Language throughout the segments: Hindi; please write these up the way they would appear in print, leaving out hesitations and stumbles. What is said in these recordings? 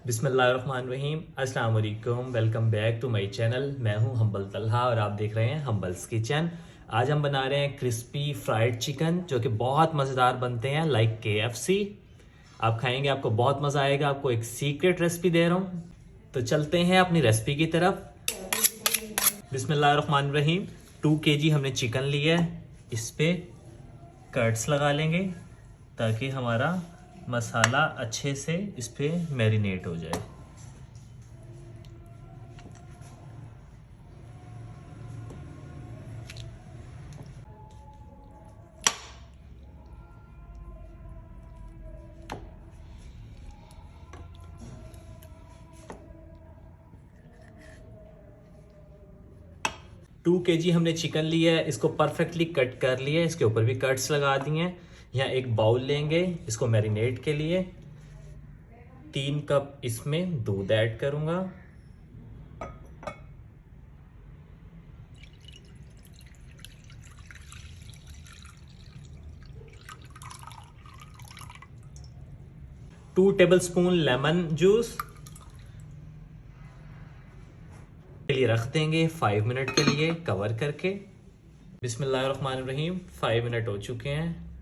बिस्मिल्लाहिर्रहमानिर्रहीम। अस्सलाम वालेकुम, welcome back to my channel. मैं हूं हम्बल तलहा और आप देख रहे हैं हम्बल्स किचन। आज हम बना रहे हैं क्रिस्पी फ्राइड चिकन जो कि बहुत मज़ेदार बनते हैं, लाइक KFC। आप खाएंगे, आपको बहुत मज़ा आएगा। आपको एक सीक्रेट रेसिपी दे रहा हूं, तो चलते हैं अपनी रेसिपी की तरफ। बिस्मिल्लाहिर्रहमानिर्रहीम। 2 kg हमने चिकन लिया है। इस पे कट्स लगा लेंगे ताकि हमारा मसाला अच्छे से इस पे मैरिनेट हो जाए। टू के जी हमने चिकन लिया है, इसको परफेक्टली कट कर लिया है, इसके ऊपर भी कट्स लगा दिए हैं। यहाँ एक बाउल लेंगे इसको मैरिनेट के लिए। 3 कप इसमें दूध ऐड करूंगा। Two tablespoon lemon juice के लिए रख देंगे 5 मिनट के लिए कवर करके। बिस्मिल्लाहिर्रहमानिर्रहीम। 5 मिनट हो चुके हैं,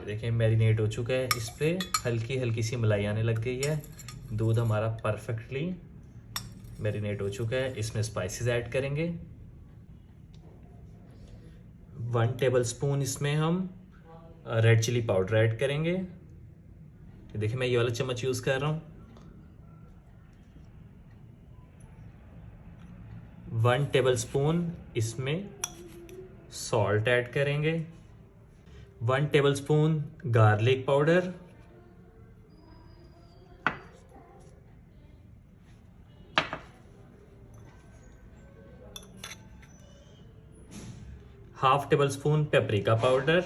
देखिए मैरिनेट हो चुका है। इस पे हल्की हल्की सी मलाई आने लग गई है। दूध हमारा परफेक्टली मैरिनेट हो चुका है। इसमें स्पाइसेस ऐड करेंगे। 1 टेबल स्पून इसमें हम रेड चिली पाउडर ऐड करेंगे। देखिए मैं ये वाला चम्मच यूज़ कर रहा हूँ। 1 टेबल स्पून इसमें सॉल्ट ऐड करेंगे। 1 table spoon garlic powder, half table spoon paprika powder,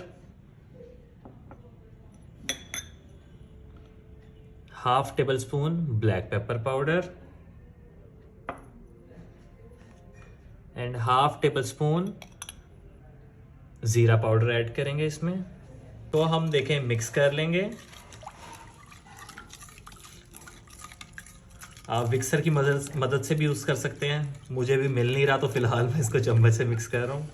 half tablespoon black pepper powder and half table spoon ज़ीरा पाउडर ऐड करेंगे इसमें। तो हम देखें मिक्स कर लेंगे। आप मिक्सर की मदद से भी यूज़ कर सकते हैं, मुझे भी मिल नहीं रहा तो फिलहाल मैं इसको चम्मच से मिक्स कर रहा हूँ।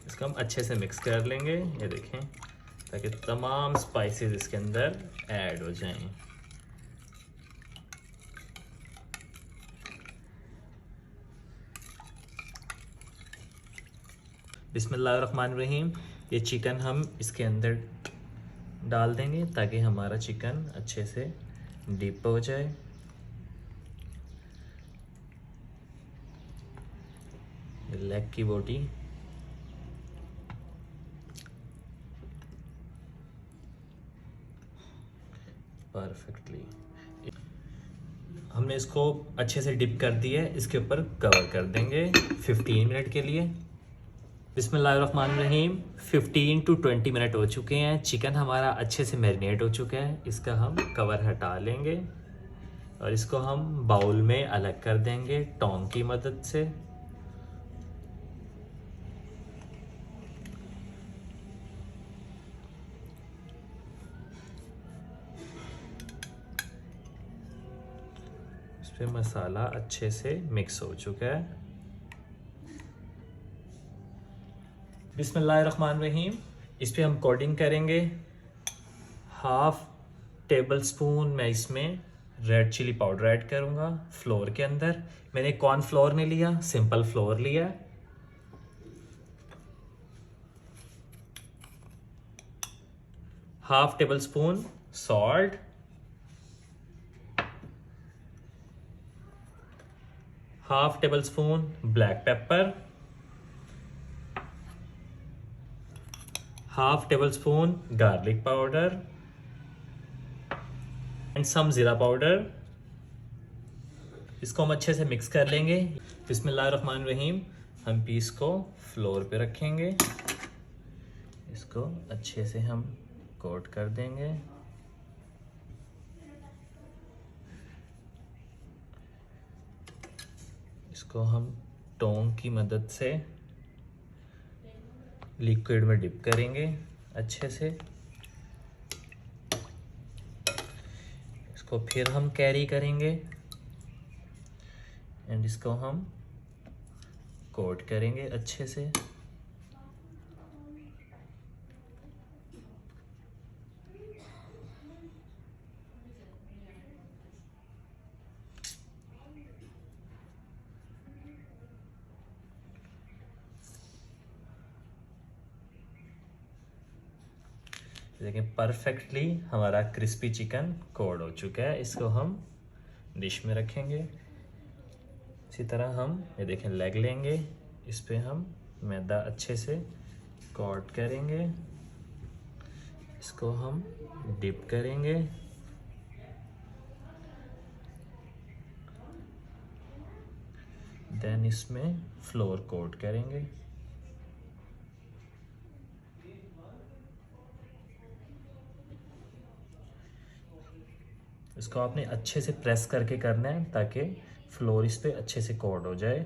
इसको हम अच्छे से मिक्स कर लेंगे, ये देखें, ताकि तमाम स्पाइसेस इसके अंदर ऐड हो जाएं। बिस्मिल्लाहिर्रहमानिर्रहीम। ये चिकन हम इसके अंदर डाल देंगे ताकि हमारा चिकन अच्छे से डीप हो जाए। लेग की बोटी परफेक्टली हमने इसको अच्छे से डिप कर दिया है। इसके ऊपर कवर कर देंगे 15 मिनट के लिए। बिस्मिल्लाहिर्रहमानिर्रहीम। 15 to 20 मिनट हो चुके हैं। चिकन हमारा अच्छे से मैरिनेट हो चुका है। इसका हम कवर हटा लेंगे और इसको हम बाउल में अलग कर देंगे टोंग की मदद से। इस पे मसाला अच्छे से मिक्स हो चुका है। बिस्मिल्लाहिर्रहमानिर्रहीम। इस पे हम कोटिंग करेंगे। हाफ टेबल स्पून मैं इसमें रेड चिली पाउडर ऐड करूँगा फ्लोर के अंदर। मैंने कॉर्न फ्लोर नहीं लिया, सिंपल फ्लोर लिया। Half tablespoon salt, half tablespoon black pepper, half tablespoon garlic powder and some ज़ीरा पाउडर। इसको हम अच्छे से मिक्स कर लेंगे। बिस्मिल्लाहिर्रहमानिर्रहीम। हम पीस को फ्लोर पे रखेंगे, इसको अच्छे से हम कोट कर देंगे। इसको हम टोंग की मदद से लिक्विड में डिप करेंगे अच्छे से। इसको फिर हम कैरी करेंगे एंड इसको हम कोट करेंगे अच्छे से। देखिए परफेक्टली हमारा क्रिस्पी चिकन कोड हो चुका है। इसको हम डिश में रखेंगे। इसी तरह हम ये देखें लेग लेंगे, इस पे हम मैदा अच्छे से कोट करेंगे, इसको हम डिप करेंगे, देन इसमें फ्लोर कोट करेंगे। इसको आपने अच्छे से प्रेस करके करना है ताकि फ्लोर इस पे अच्छे से कोट हो जाए।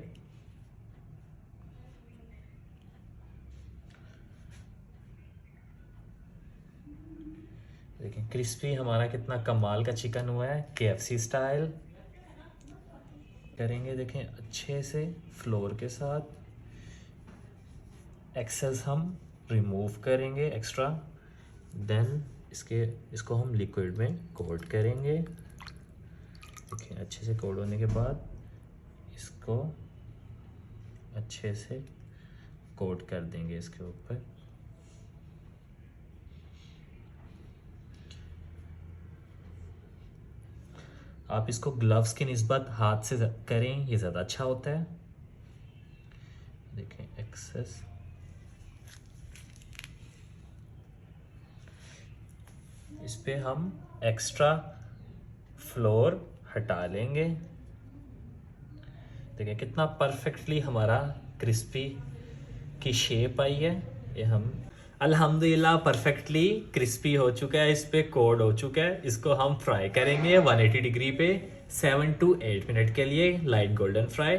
देखिए क्रिस्पी हमारा कितना कमाल का चिकन हुआ है, KFC स्टाइल करेंगे। देखें अच्छे से फ्लोर के साथ एक्सेस हम रिमूव करेंगे एक्स्ट्रा, देन इसको हम लिक्विड में कोट करेंगे। देखिए अच्छे से कोट होने के बाद इसको अच्छे से कोट कर देंगे इसके ऊपर। आप इसको ग्लव्स की निस्बत हाथ से करें, ये ज़्यादा अच्छा होता है। देखें एक्सेस इस पे हम एक्स्ट्रा फ्लोर हटा लेंगे। देखिए कितना परफेक्टली हमारा क्रिस्पी की शेप आई है। ये हम अल्हम्दुलिल्लाह परफेक्टली क्रिस्पी हो चुका है, इस पे कोड हो चुका है। इसको हम फ्राई करेंगे 180 डिग्री पे 7 to 8 मिनट के लिए, लाइट गोल्डन फ्राई।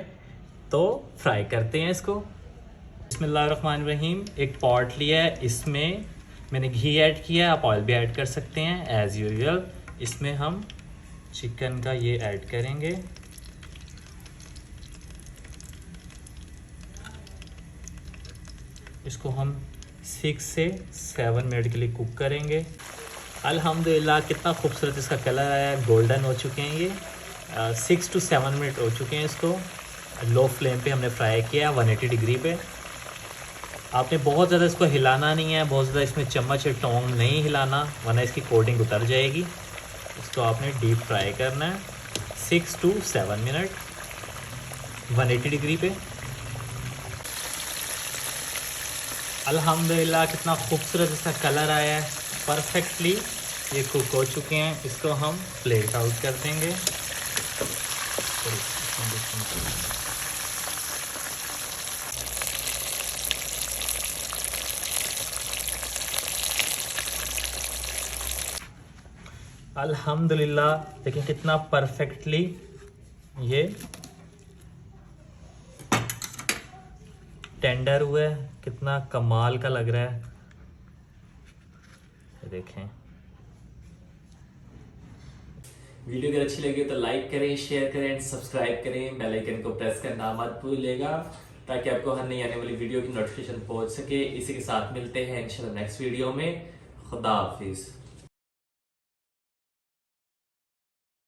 तो फ्राई करते हैं इसको। बिस्मिल्लाहिर्रहमानिर्रहीम। एक पॉट लिया है, इसमें मैंने घी ऐड किया है, आप ऑयल भी ऐड कर सकते हैं एज़ यूजुअल। इसमें हम चिकन का ये ऐड करेंगे। इसको हम 6 से 7 मिनट के लिए कुक करेंगे। अल्हम्दुलिल्लाह कितना खूबसूरत इसका कलर आया है, गोल्डन हो चुके हैं ये। 6 to 7 मिनट हो चुके हैं। इसको लो फ्लेम पे हमने फ्राई किया 180 डिग्री पे। आपने बहुत ज़्यादा इसको हिलाना नहीं है, बहुत ज़्यादा इसमें चम्मच या टोंग नहीं हिलाना, वरना इसकी कोटिंग उतर जाएगी। इसको आपने डीप फ्राई करना है 6 to 7 मिनट 180 डिग्री पे। अल्हम्दुलिल्लाह कितना खूबसूरत इसका कलर आया है, परफेक्टली ये कुक हो चुके हैं। इसको हम प्लेट आउट कर देंगे। अल्हम्दुलिल्लाह देखिए कितना परफेक्टली ये टेंडर हुआ है, कितना कमाल का लग रहा है। देखें वीडियो अगर अच्छी लगी तो लाइक करें, शेयर करें एंड सब्सक्राइब करें। बेल आइकन को प्रेस करना मत भूलिएगा ताकि आपको हर नई आने वाली वीडियो की नोटिफिकेशन पहुंच सके। इसी के साथ मिलते हैं इंशाल्लाह नेक्स्ट वीडियो में। खुदा हाफिज।